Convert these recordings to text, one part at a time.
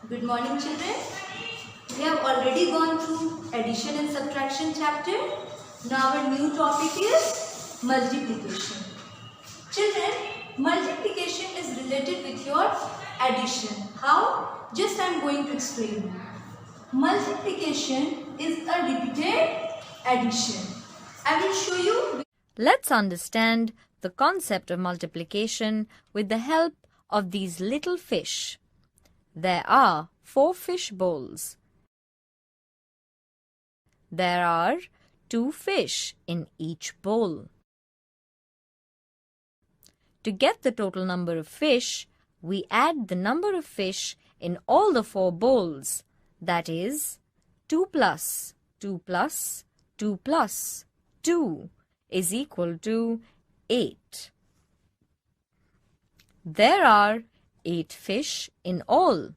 Good morning, children. We have already gone through addition and subtraction chapter. Now our new topic is multiplication. Children, multiplication is related with your addition. How? Just I am going to explain you. Multiplication is a repeated addition. I will show you. Let's understand the concept of multiplication with the help of these little fish. There are 4 fish bowls. There are 2 fish in each bowl. To get the total number of fish, we add the number of fish in all the 4 bowls. That is, 2 plus 2 plus 2 plus 2 is equal to 8. There are 8 fish in all.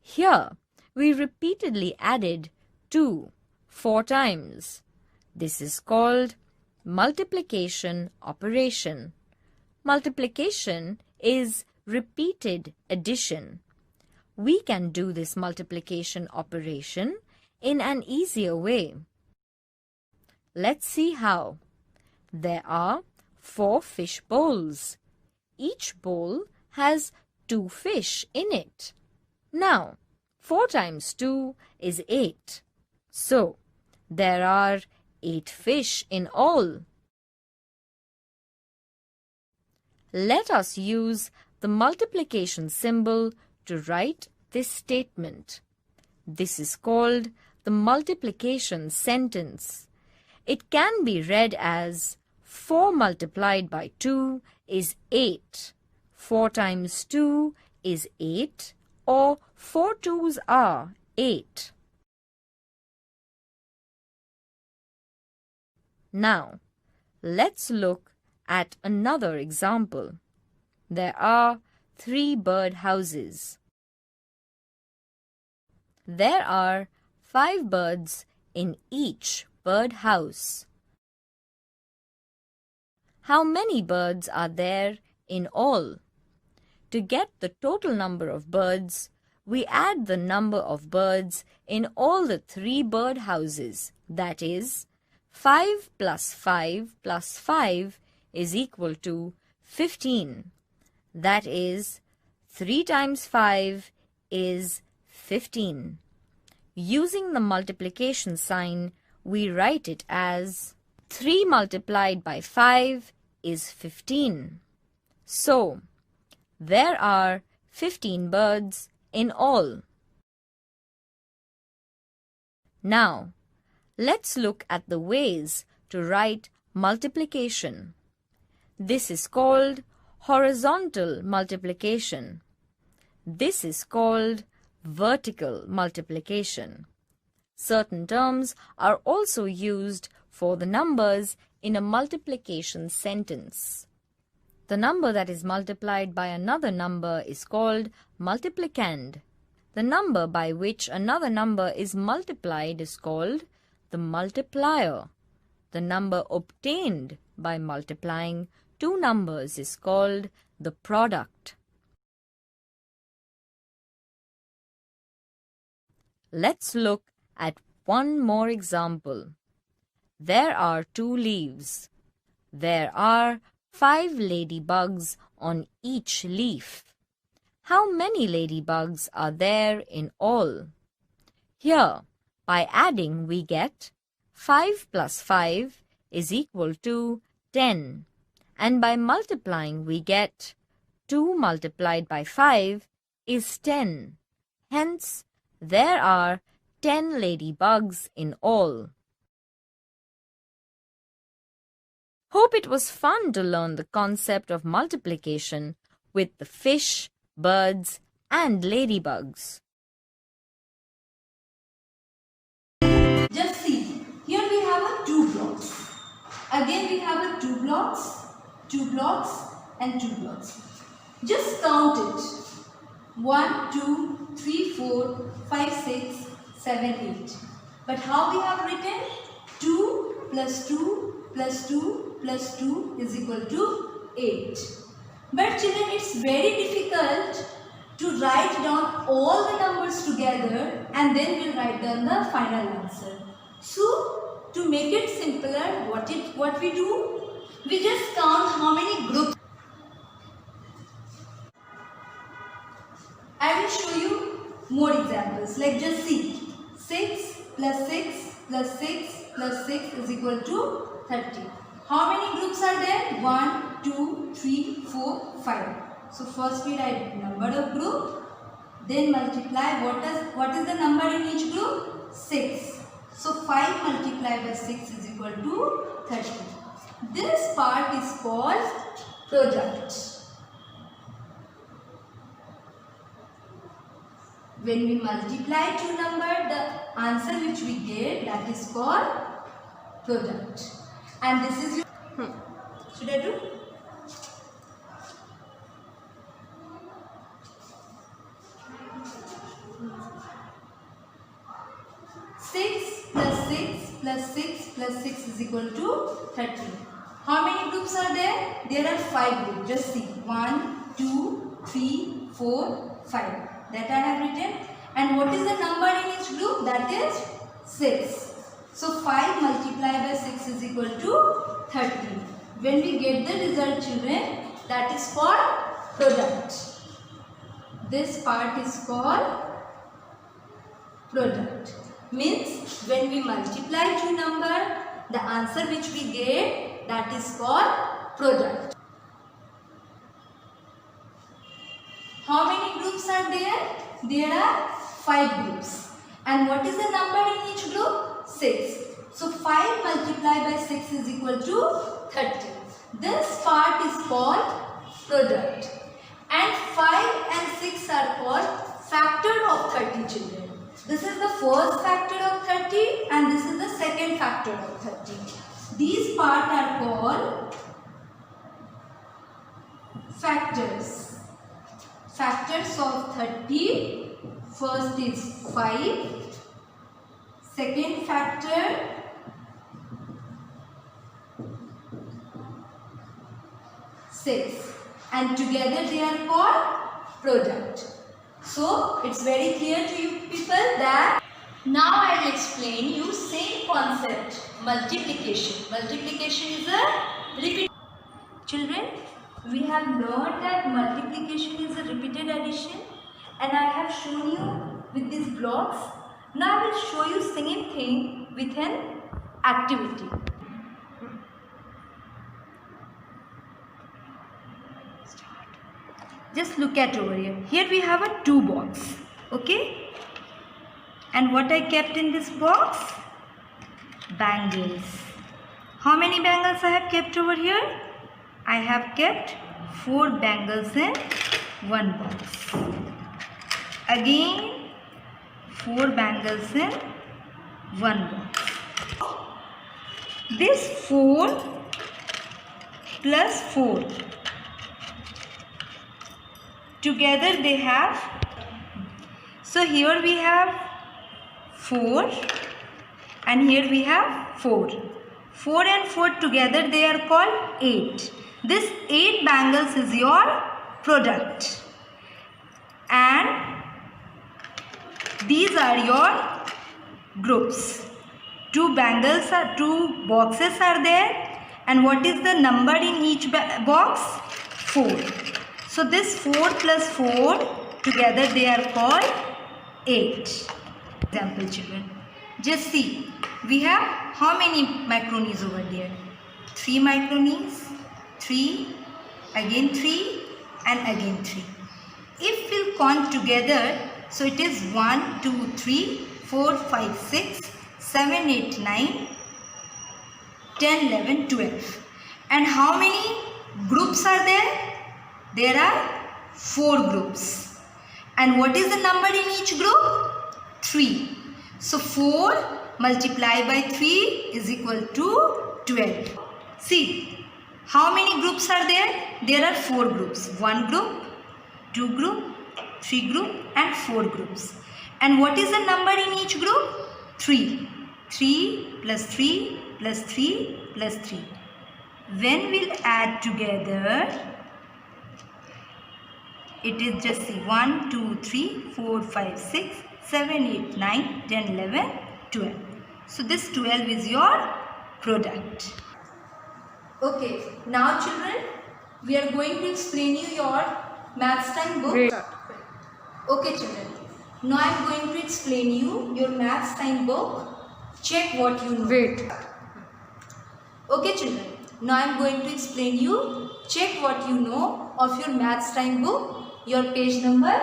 Here, we repeatedly added 2 4 times. This is called multiplication operation. Multiplication is repeated addition. We can do this multiplication operation in an easier way. Let's see how. There are 4 fish bowls. Each bowl has 2 fish in it. Now, 4 times 2 is 8. So, there are 8 fish in all. Let us use the multiplication symbol to write this statement. This is called the multiplication sentence. It can be read as 4 multiplied by 2 is 8. 4 times 2 is 8, or 4 2s are 8. Now, let's look at another example. There are 3 bird houses. There are 5 birds in each bird house. How many birds are there in all? To get the total number of birds, we add the number of birds in all the 3 bird houses. That is, 5 plus 5 plus 5 is equal to 15. That is, 3 times 5 is 15. Using the multiplication sign, we write it as 3 multiplied by 5 is 15. So, there are 15 birds in all. Now, let's look at the ways to write multiplication. This is called horizontal multiplication. This is called vertical multiplication. Certain terms are also used for the numbers in a multiplication sentence. The number that is multiplied by another number is called multiplicand. The number by which another number is multiplied is called the multiplier. The number obtained by multiplying 2 numbers is called the product. Let's look at one more example. There are 2 leaves. There are 5 ladybugs on each leaf. How many ladybugs are there in all? Here, by adding, we get 5 plus 5 is equal to 10. And by multiplying, we get 2 multiplied by 5 is 10. Hence, there are 10 ladybugs in all. Hope it was fun to learn the concept of multiplication with the fish, birds, and ladybugs. Just see, here we have a 2 blocks. Again we have a 2 blocks, 2 blocks and 2 blocks. Just count it. 1, 2, 3, 4, 5, 6, 7, 8. But how we have written? 2 plus 2 plus 2 plus 2 is equal to 8. But children, it's very difficult to write down all the numbers together and then we'll write down the final answer. So to make it simpler, what we do? We just count how many groups. I will show you more examples. Like just see, 6 plus 6 plus 6 plus 6 is equal to 30. How many groups are there? 1, 2, 3, 4, 5. So first we write number of group, then multiply. What is the number in each group? 6. So 5 multiplied by 6 is equal to 30. This part is called product. When we multiply two numbers, the answer which we get, that is called product. And this is your... Should I do? Six plus 6 plus 6 is equal to 30. How many groups are there? There are 5 groups. Just see. 1, 2, 3, 4, 5. That I have written. And what is the number in each group? That is 6. So 5 multiplied by 6 is equal to 30. When we get the result, children, that is called product. This part is called product. Means when we multiply two numbers, the answer which we get, that is called product. How many groups are there? There are 5 groups. And what is the number in each group? 6. So 5 multiplied by 6 is equal to 30. This part is called product. And 5 and 6 are called factor of 30, children. This is the first factor of 30 and this is the second factor of 30. These parts are called factors. Factors of 30. First is 5. Second factor 6. And together they are called product. So it's very clear to you people that now I will explain you same concept, multiplication. Multiplication is a repeat. Children, we have learned that multiplication is a repeated addition and I have shown you with these blocks. Now I will show you same thing with an activity. Just look at over here. Here we have a 2 box. Okay? And what I kept in this box? Bangles. How many bangles I have kept over here? I have kept 4 bangles in one box. Again 4 bangles in one box. This 4 plus 4. Together they have, so here we have 4 and here we have 4. 4 and 4 together they are called 8. This 8 bangles is your product. And these are your groups. 2 boxes are there. And what is the number in each box? 4. So this 4 plus 4 together they are called 8. Example, children. Just see, we have how many macaronis over there? 3 macaronis, 3, again 3 and again 3. If we'll count together, so it is 1, 2, 3, 4, 5, 6, 7, 8, 9, 10, 11, 12. And how many groups are there? There are 4 groups. And what is the number in each group? 3. So 4 multiplied by 3 is equal to 12. See, how many groups are there? There are 4 groups. 1 group, 2 group, 3 group and 4 groups. And what is the number in each group? 3. 3 plus 3 plus 3 plus 3. When we'll add together, It is just see 1, 2, 3, 4, 5, 6, 7, 8, 9, 10, 11, 12. So this 12 is your product. Okay, now children, we are going to explain you your maths time book. Wait. Okay children, now I am going to explain you your maths time book. Check what you know. Wait. Okay children, now I am going to explain you. Check what you know of your maths time book. Your page number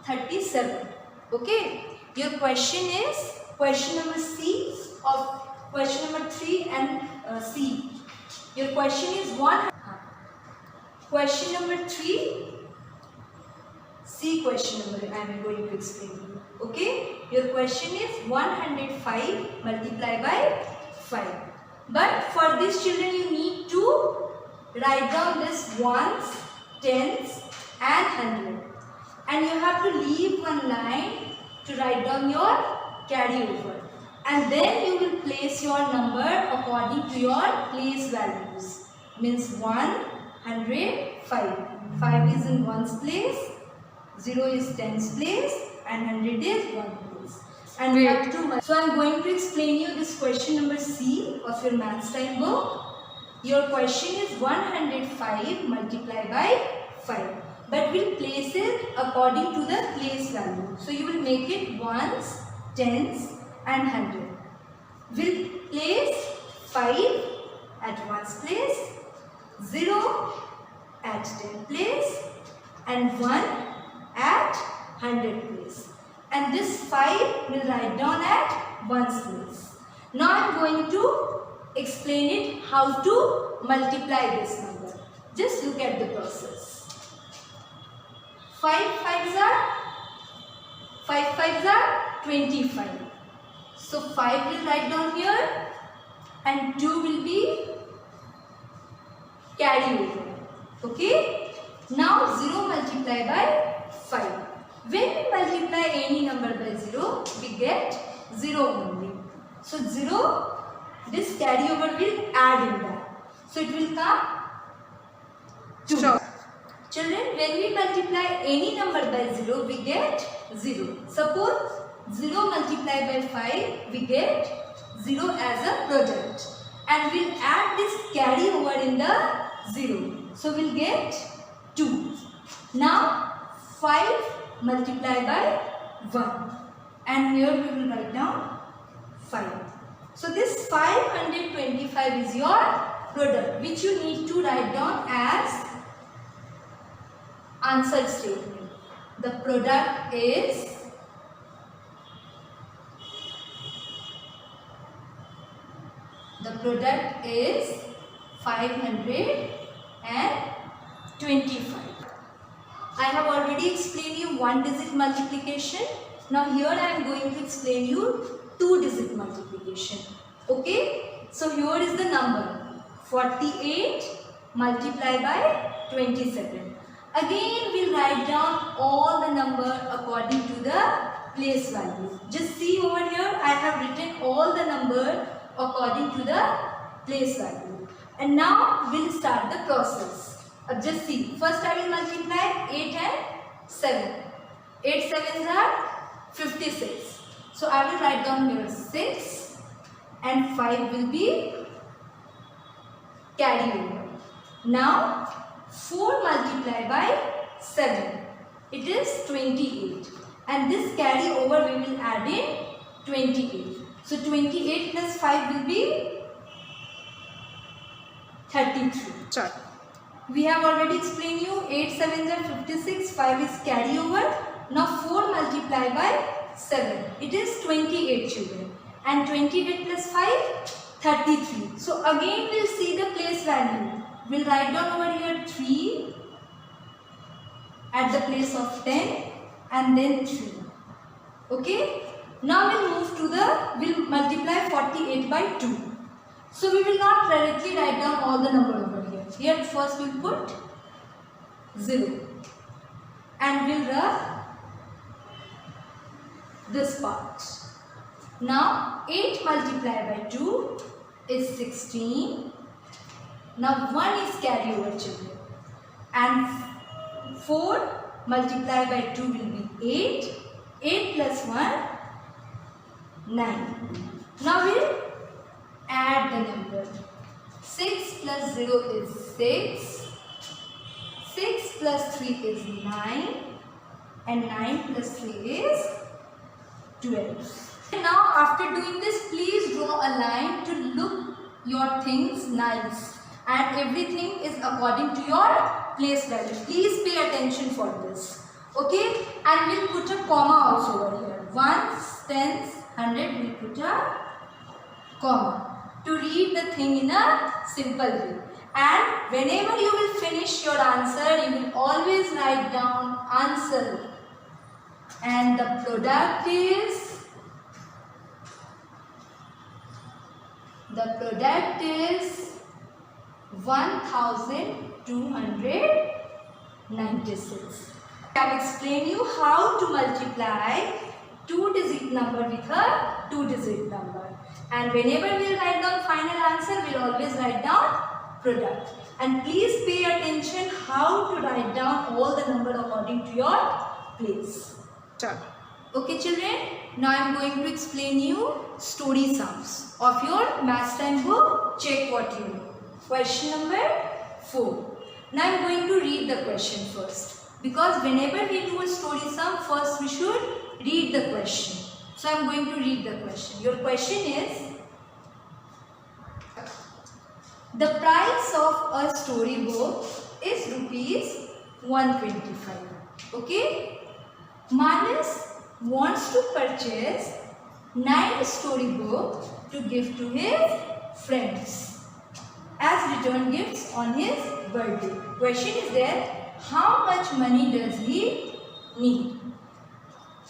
37. Okay, your question is question number C of question number 3 and C. Your question is question number 3. C question number I am going to explain you. Okay, your question is 105 multiplied by 5. But for this children you need to write down this ones, tens and 100. And you have to leave one line to write down your carryover. And then you will place your number according to your place values. Means 105. 5 is in ones place, 0 is tens place, and 100 is one place. And we have to. So I am going to explain you this question number C of your maths time book. Your question is 105 multiplied by 5. But we'll place it according to the place value. So you will make it ones, tens and 100. We'll place 5 at ones place, 0 at 10 place and 1 at 100 place. And this 5 will write down at ones place. Now I am going to explain it how to multiply this number. Just look at the process. 5 5s are 25. So 5 will write down here and 2 will be carry over. Okay. Now 0 multiplied by 5. When we multiply any number by 0, we get 0 only. So 0, this carry over will add in that. So it will come 2. Sure. Children, when we multiply any number by 0, we get 0. Suppose 0 multiplied by 5, we get 0 as a product. And we'll add this carry over in the 0. So we'll get 2. Now 5 multiplied by 1. And here we will write down 5. So this 525 is your product, which you need to write down as answer statement. The product is 525. I have already explained you one digit multiplication. Now here I am going to explain you two digit multiplication. Okay. So here is the number 48 multiplied by 27. Again we will write down all the number according to the place value. Just see over here, I have written all the number according to the place value. And now we will start the process. Just see, first I will multiply 8 and 7. 8 sevens are 56. So I will write down here 6 and 5 will be carry over. Now 4 multiplied by 7. It is 28. And this carry over we will add in 28. So 28 plus 5 will be 33. Sure. We have already explained you 8 sevens are 56, 5 is carry over. Now 4 multiplied by 7. It is 28 children. And 28 plus 5, 33. So again we will see the place value. We will write down over here 3 at the place of 10 and then 3. Okay. Now we will move to we will multiply 48 by 2. So we will not directly write down all the number over here. Here first we will put 0 and we will rub this part. Now 8 multiplied by 2 is 16. Now 1 is carry over children and 4 multiplied by 2 will be 8. 8 plus 1, 9. Now we'll add the number. 6 plus 0 is 6. 6 plus 3 is 9. And 9 plus 3 is 12. Now after doing this, please draw a line to look your things nice. And everything is according to your place value. Please pay attention for this. Okay? And we'll put a comma also over here. Ones, tens, 100, we'll put a comma to read the thing in a simple way. And whenever you will finish your answer, you will always write down answer. And the product is 1296. I have explained you how to multiply two-digit number with a two-digit number. And whenever we will write down final answer, we will always write down product. And please pay attention how to write down all the number according to your place. Okay children, now I am going to explain you story sums of your maths time book. Check what you know. Question number 4. Now I am going to read the question first. Because whenever we do a story sum, first we should read the question. So I am going to read the question. Your question is, the price of a storybook is rupees 125. Okay? Manas wants to purchase 9 storybooks to give to his friends as return gifts on his birthday. Question is there, how much money does he need?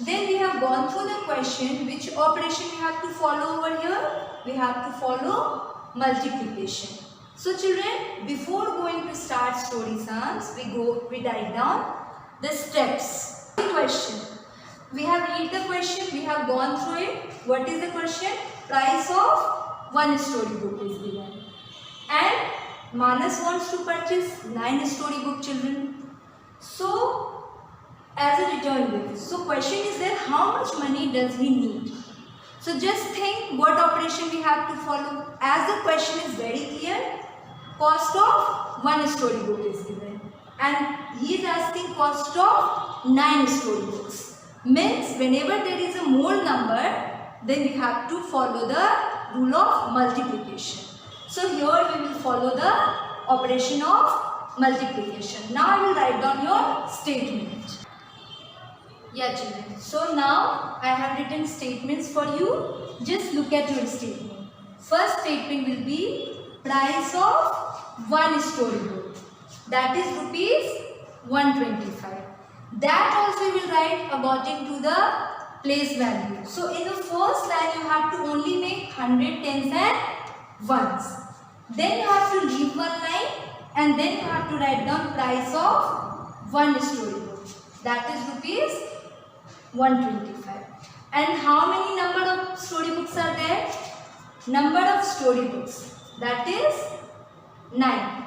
Then we have gone through the question, which operation we have to follow over here? We have to follow multiplication. So children, before going to start story sums, we write down the steps. Question. We have read the question, we have gone through it. What is the question? Price of one storybook is given. And Manas wants to purchase 9 storybook children. So, as a return gift. So, question is there, how much money does he need? So, just think what operation we have to follow. As the question is very clear, cost of 1 storybook is given. And he is asking cost of 9 storybooks. Means whenever there is a more number, then we have to follow the rule of multiplication. So here we will follow the operation of multiplication. Now I will write down your statement. Yeah children. So now I have written statements for you. Just look at your statement. First statement will be price of 1 storybook. That is rupees 125. That also you will write according to the place value. So in the first line you have to only make 100, tens and ones. Then you have to leave one line and then you have to write down price of 1 storybook. That is rupees 125. And how many number of storybooks are there? Number of storybooks. That is 9.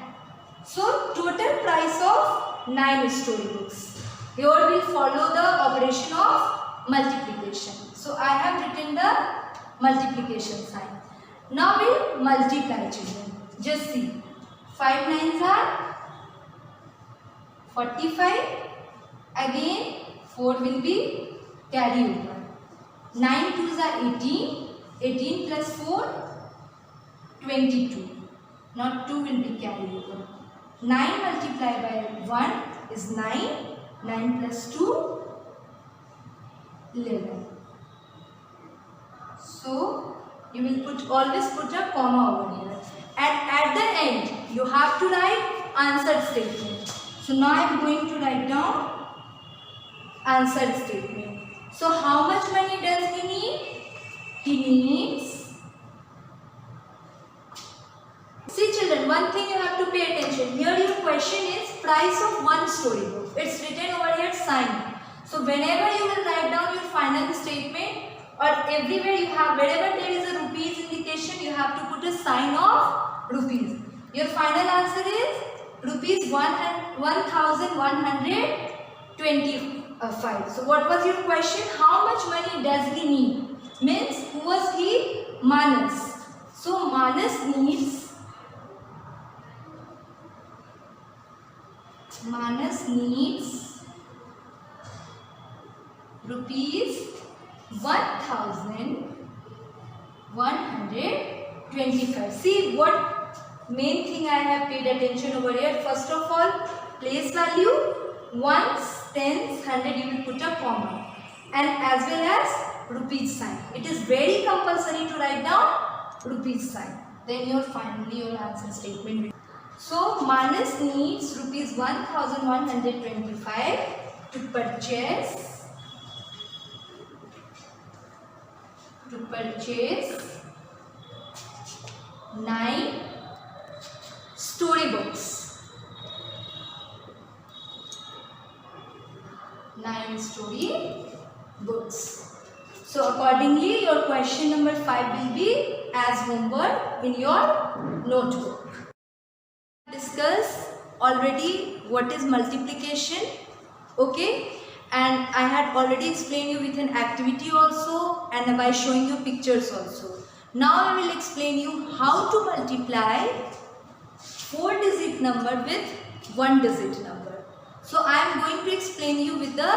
So total price of 9 storybooks. Here we will follow the operation of multiplication. So I have written the multiplication sign. Now we will multiply children. Just see. 5 nines are 45. Again 4 will be carry over. 9 twos are 18. 18 plus 4 22. Now 2 will be carry over. 9 multiplied by 1 is 9. 9 plus 2, 11. So, you will always put a comma over here. And at the end, you have to write answer statement. So, now I am going to write down answer statement. So, how much money does he need? He needs. See children, one thing you have to pay attention. Here your question is price of 1 storybook. It's written over here sign. So whenever you will write down your final statement or everywhere you have, wherever there is a rupees indication, you have to put a sign of rupees. Your final answer is rupees 1125. 25. So what was your question? How much money does he need? Means who was he? Manas. So Manas needs rupees 1125. See what main thing I have paid attention over here. First of all, place value, ones, tens, 100 you will put a comma, and as well as rupees sign. It is very compulsory to write down rupees sign. Then your finally your answer statement. So Manas needs rupees 1125 to purchase 9 storybooks. 9 storybooks. So accordingly your question number 5 will be as homework in your notebook. Discuss already what is multiplication, okay, and I had already explained you with an activity also and by showing you pictures also. Now I will explain you how to multiply 4-digit number with 1-digit number. So I am going to explain you with the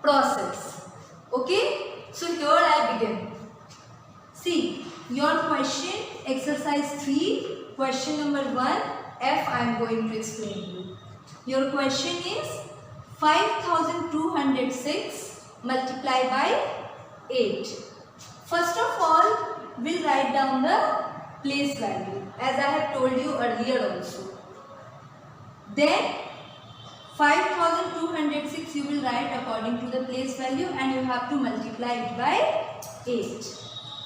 process, okay. So here I begin. See your question, exercise 3, question number 1. F I am going to explain you. Your question is 5206 multiplied by 8. First of all, we'll write down the place value as I have told you earlier also. Then 5206 you will write according to the place value and you have to multiply it by 8.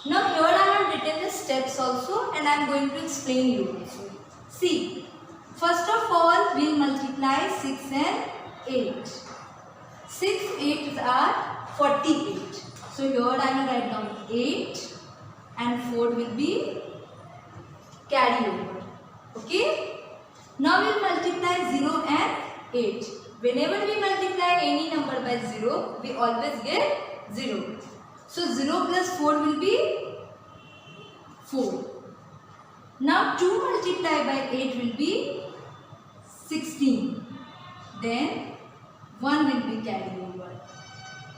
Now here I have written the steps also and I am going to explain you also. See. First of all, we will multiply 6 and 8. 6 8s are 48. So here I will write down 8 and 4 will be carry over. Okay. Now we will multiply 0 and 8. Whenever we multiply any number by 0, we always get 0. So 0 plus 4 will be 4. Now 2 multiplied by 8 will be 16. Then 1 will be carried over.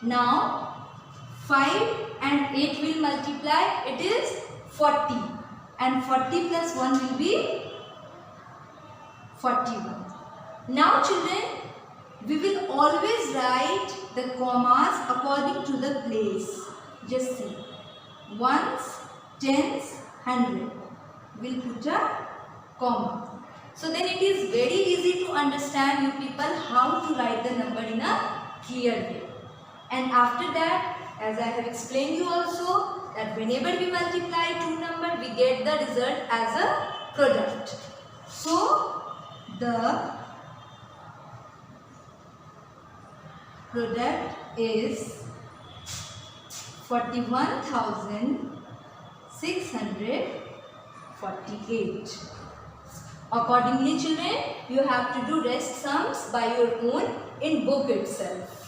Now 5 and 8 will multiply, it is 40. And 40 plus 1 will be 41. Now children, we will always write the commas according to the place. Just see. Ones, tens, 100. We'll put a comma. So then it is very easy to understand you people how to write the number in a clear way. And after that, as I have explained you also, that whenever we multiply two numbers, we get the result as a product. So the product is 41,648. Accordingly children, you have to do rest sums by your own in book itself.